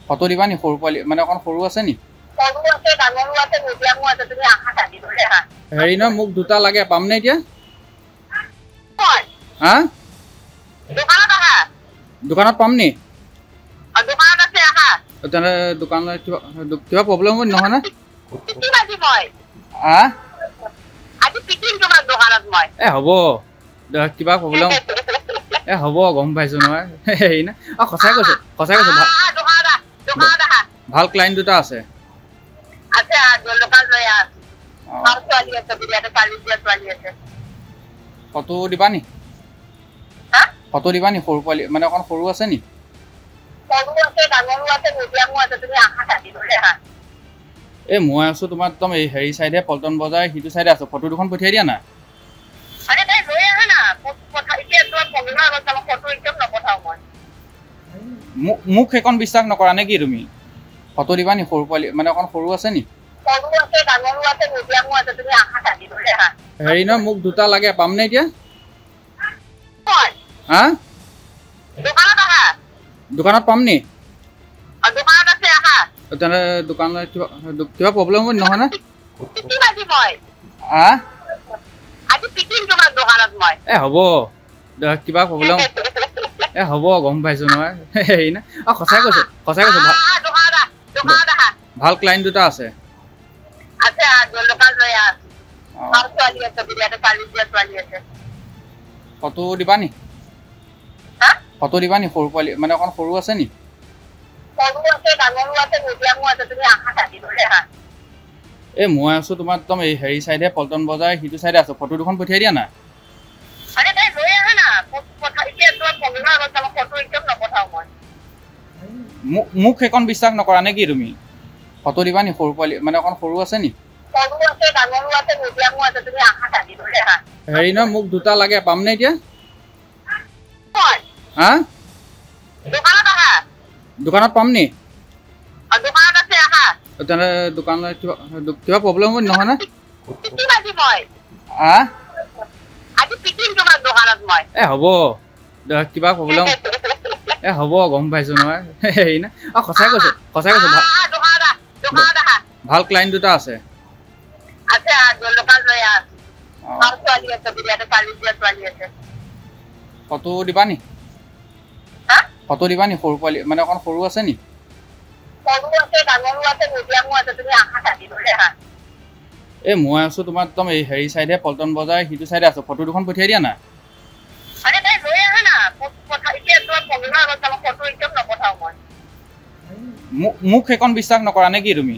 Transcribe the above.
photo দিবা নি সৰু পোৱালি মানে অকণ সৰু আছে নি হেৰি নহয় মোক দুটা লাগে পামনে এতিয়া হা দোকানত পাম নি তেনে দোকানত কিবা প্ৰব্লেম হ'ব নহয় না হ'ব কিবা প্ৰব্লেম হ'ব গম পাইছো নহয় হেৰি না সঁচাই কৈছো ভাল ক্লাইণ্ট দুটা আছে ফটো দিবা নি ফটো দিবা নি সৰু পোৱালি মানে অকণ সৰু আছে নি এই মই আছো তোমাৰ একদম এই হেৰি চাইডে পল্টন বজাৰ সিটো চাইডে আছো ফটো দুখন পঠিয়াই দিয়া না মোক সেইখন বিশ্বাস নকৰা নে কি তুমি ফটো দিবা নি সৰু পোৱালি মানে অকণ সৰু আছে নি হেৰি নহয় মোক দুটা লাগে পামনে এতিয়া হা দোকানত পাম নি তেনে দোকানত কিবা প্ৰব্লেম হ'ব নহয় না হ'ব কিবা প্ৰব্লেম হ'ব গম পাইছো নহয় হেৰি না সঁচাই কৈছো ভাল ক্লাইণ্ট দুটা আছে ফটো দিবা নি ফটো দিবা নি সৰু পোৱালি মানে অকণ সৰু আছে নি এই মই আছো তোমাৰ একদম এই হেৰি চাইডে পল্টন বজাৰ সিটো চাইডে আছো ফটো দুখন পঠিয়াই দিয়া না মোক সেইখন বিশ্বাস নকৰা নে কি তুমি ফটো দিবা নি সৰু পোৱালি মানে অকণ সৰু আছে নি হেৰি নহয় মোক দুটা লাগে পামনে এতিয়া হা দোকানত পাম নি তেনে দোকানত কিবা প্ৰব্লেম হ'ব নহয় না হ'ব কিবা প্ৰব্লেম হ'ব গম পাইছো নহয় হেৰি না সঁচাই কৈছো ভাল ক্লাইণ্ট দুটা আছে ফটো দিবা নি ফটো দিবা নি সৰু পোৱালি মানে অকণ সৰু আছে নি এই মই আছো তোমাৰ একদম এই হেৰি চাইডে পল্টন বজাৰ সিটো চাইডে আছো ফটো দুখন পঠিয়াই দিয়া না মোক সেইখন বিশ্বাস নকৰা নে কি তুমি